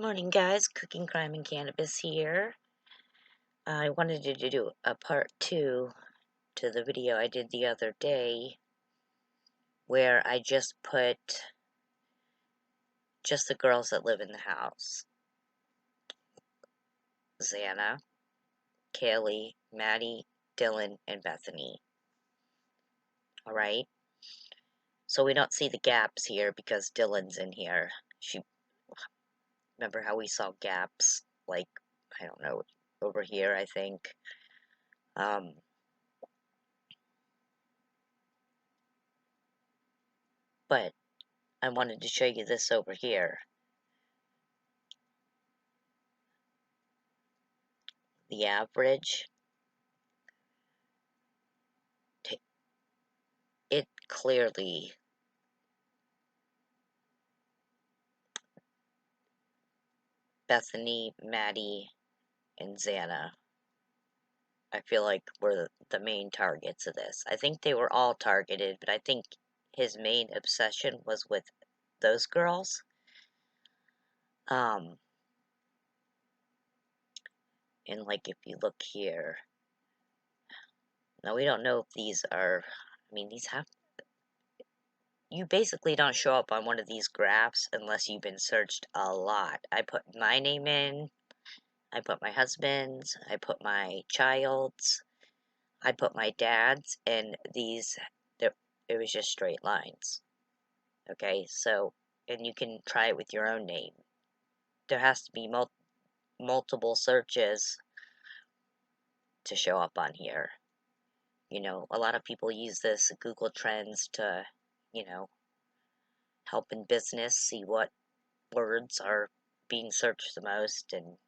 Morning, guys. Cooking, Crime, and Cannabis here. I wanted to do a part 2 to the video I did the other day where I just put just the girls that live in the house. Xana, Kaylee, Maddie, Dylan, and Bethany. Alright? So we don't see the gaps here because Dylan's in here. Remember how we saw gaps? Like, I don't know, over here, I think. But I wanted to show you this over here. The average. It clearly, Bethany, Maddie, and Xana, I feel like were the main targets of this. I think they were all targeted, but I think his main obsession was with those girls. And like if you look here, now we don't know if these are, you basically don't show up on one of these graphs unless you've been searched a lot. I put my name in, I put my husband's, I put my child's, I put my dad's, and it was just straight lines. Okay, so, and you can try it with your own name. There has to be multiple searches to show up on here. You know, a lot of people use this Google Trends to, help in business, see what words are being searched the most, and,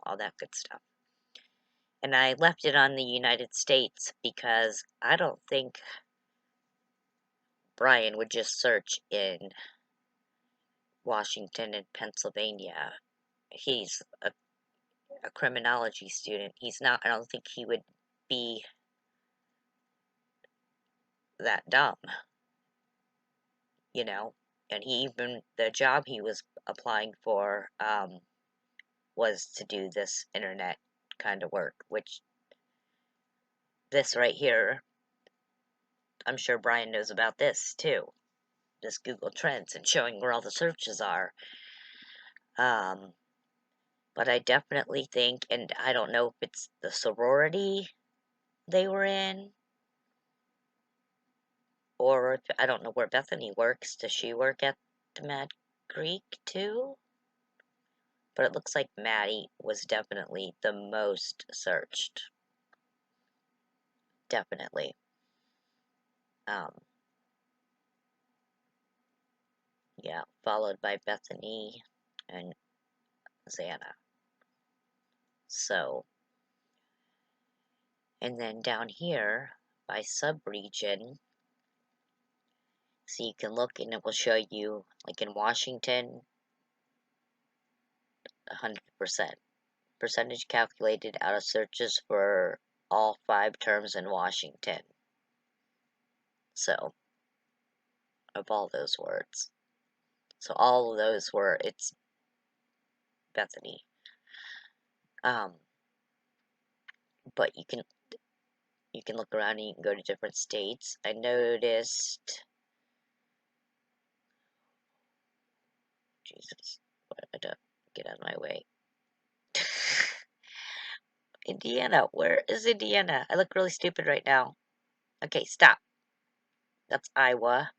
all that good stuff. And I left it on the United States because I don't think Brian would just search in Washington and Pennsylvania. He's a criminology student. I don't think he would be that dumb, And the job he was applying for, was to do this internet kind of work, which this right here, I'm sure Brian knows about this too. This Google Trends and showing where all the searches are. But I definitely think, and I don't know if it's the sorority they were in, or if, I don't know where Bethany works. Does she work at the Mad Creek too? But it looks like Maddie was definitely the most searched. Definitely. Yeah, followed by Bethany and Xana. So, and then down here by sub-region, so you can look and it will show you, like in Washington, 100%. Percentage calculated out of searches for all 5 terms in Washington. So, of all those words. So all of those it's Bethany. But you can look around and you can go to different states. I noticed, Jesus, I don't get out of my way. Indiana, where is Indiana? I look really stupid right now. Okay, stop. That's Iowa.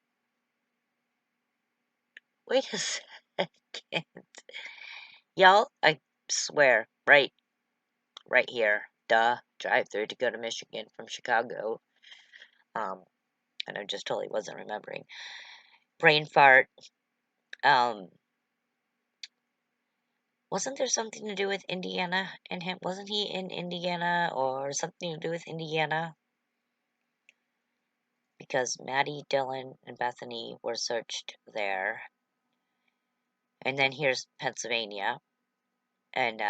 Wait a second. Y'all, I swear, right here. Duh. Drive through to go to Michigan from Chicago. And I just totally wasn't remembering. Brain fart. Wasn't there something to do with Indiana and him? Wasn't he in Indiana or something to do with Indiana? Because Maddie, Dylan, and Bethany were searched there. And then here's Pennsylvania. And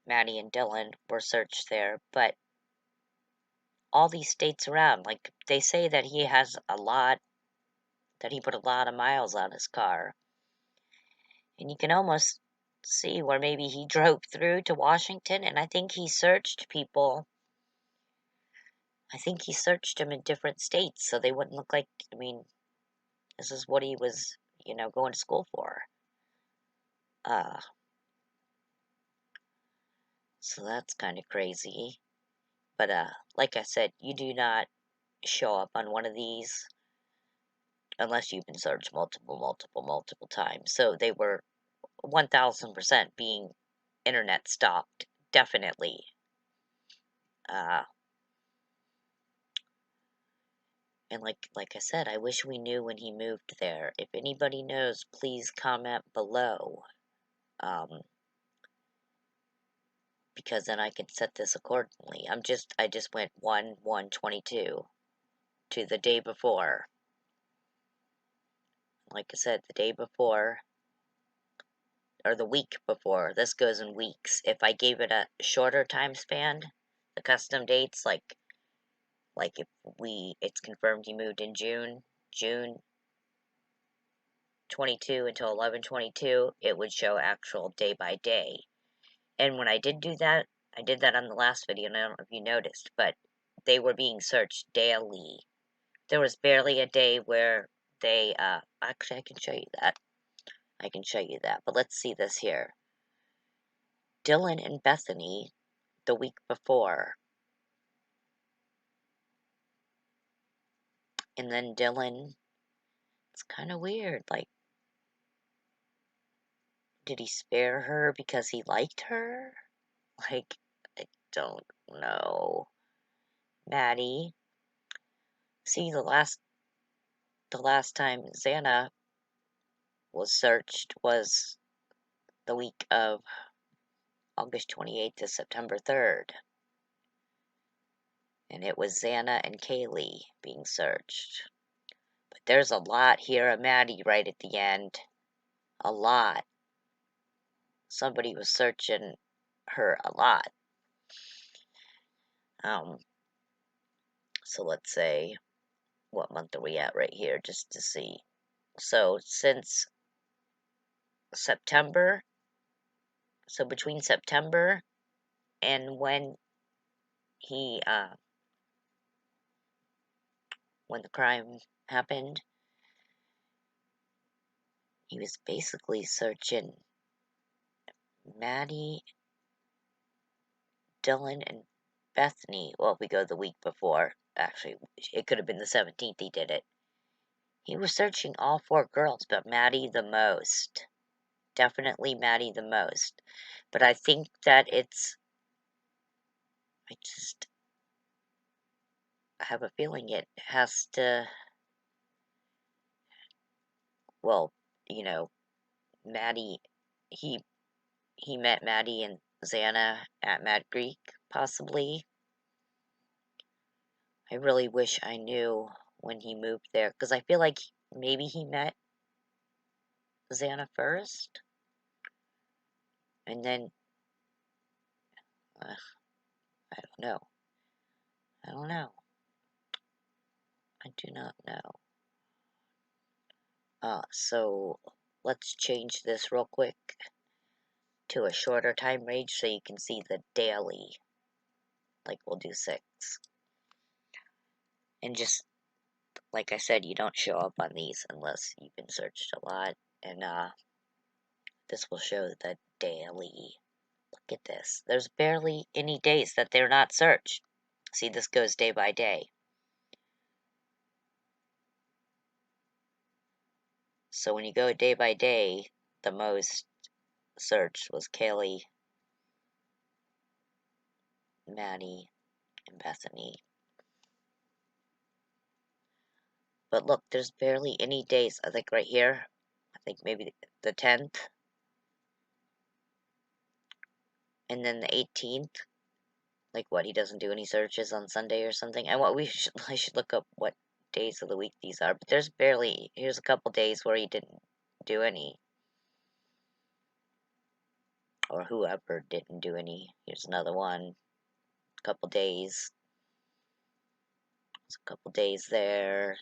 Maddie and Dylan were searched there. But all these states around, like they say that he has that he put a lot of miles on his car. And you can almost see where maybe he drove through to Washington, and I think he searched people. I think he searched them in different states so they wouldn't look like, I mean, this is what he was, going to school for. Uh, so that's kind of crazy. But, like I said, you do not show up on one of these unless you've been searched multiple times. So they were 1000% being internet stalked, definitely. Uh, and like I said, I wish we knew when he moved there. If anybody knows, please comment below. Because then I can set this accordingly. I just went 1/1/22 to the day before. Like I said, the day before or the week before. This goes in weeks. If I gave it a shorter time span, the custom dates, if it's confirmed he moved in June 22 until 11/22, it would show actual day by day. And when I did do that, I did that on the last video, and I don't know if you noticed, but they were being searched daily. There was barely a day where they, actually, I can show you that. I can show you that, but let's see this here. Dylan and Bethany, the week before. And then Dylan, it's kind of weird. Like, did he spare her because he liked her? Like, I don't know. Maddie. See, the last time Xana was searched was the week of August 28th to September 3rd. And it was Xana and Kaylee being searched. But there's a lot here of Maddie right at the end. A lot. Somebody was searching her a lot. So let's say, what month are we at right here, just to see. So since September, so between September and when he, when the crime happened, he was basically searching Maddie, Dylan, and Bethany. Well, if we go the week before, actually, it could have been the 17th he did it. He was searching all four girls, but Maddie the most. Definitely Maddie the most. But I think that I just have a feeling it has to, well, Maddie, he met Maddie and Xana at Mad Creek, possibly. I really wish I knew when he moved there, because I feel like maybe he met Xana first, and then, I don't know. I don't know. I do not know. So let's change this real quick to a shorter time range so you can see the daily. Like, we'll do 6. And just, like I said, you don't show up on these unless you've been searched a lot. And, this will show the daily. Look at this. There's barely any days that they're not searched. See, this goes day by day. So when you go day by day, the most searched was Kaylee, Maddie, and Bethany. But look, there's barely any days. I think right here, I think maybe the 10th, and then the 18th. Like, what, he doesn't do any searches on Sunday or something? And I should look up what days of the week these are. But there's barely, here's a couple days where he didn't do any. Or whoever didn't do any. Here's another one. A couple days. There's a couple days there.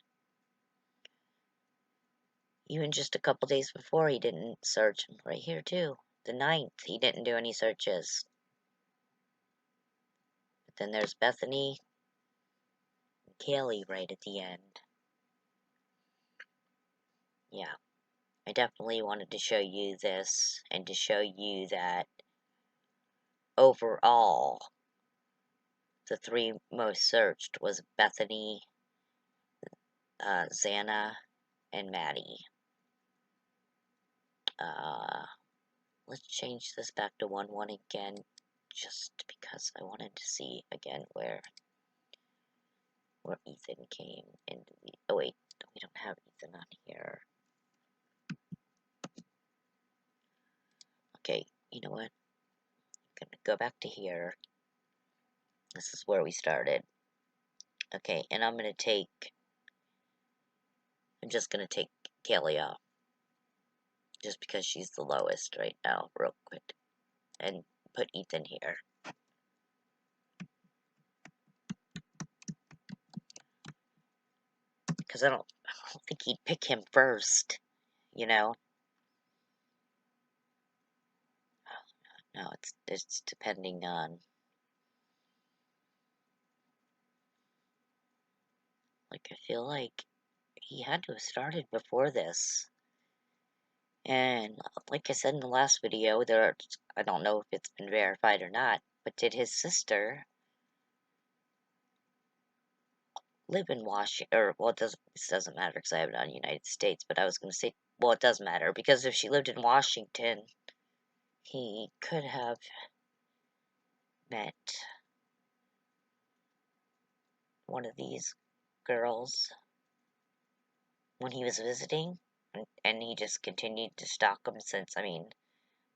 Even just a couple days before, he didn't search. Right here, too. The 9th, he didn't do any searches. But then there's Bethany and Kaylee right at the end. Yeah, I definitely wanted to show you this and to show you that overall, the 3 most searched was Bethany, Xana, and Maddie. Let's change this back to 1-1 again, just because I wanted to see again where Ethan came into the. Oh wait, we don't have Ethan on here. Okay, you know what? I'm gonna go back to here. This is where we started. Okay, and I'm just gonna take Kaylee off, just because she's the lowest right now, real quick, and put Ethan here. Because I don't think he'd pick him first, you know? No, it's depending on, like, I feel like he had to have started before this. And like I said in the last video, I don't know if it's been verified or not, but did his sister live in Washington? Or, well, this doesn't matter because I have it on United States, but I was going to say, well, it does matter because if she lived in Washington, he could have met one of these girls when he was visiting, and he just continued to stalk them since, I mean,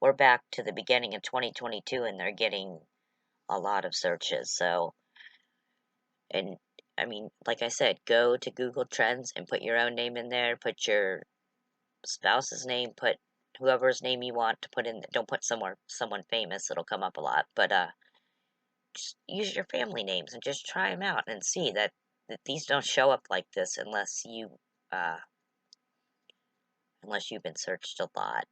we're back to the beginning of 2022 and they're getting a lot of searches, so, and, I mean, like I said, go to Google Trends and put your own name in there, put your spouse's name, put whoever's name you want to put in, don't put someone famous, it'll come up a lot, but, just use your family names and just try them out and see that these don't show up like this unless you've been searched a lot.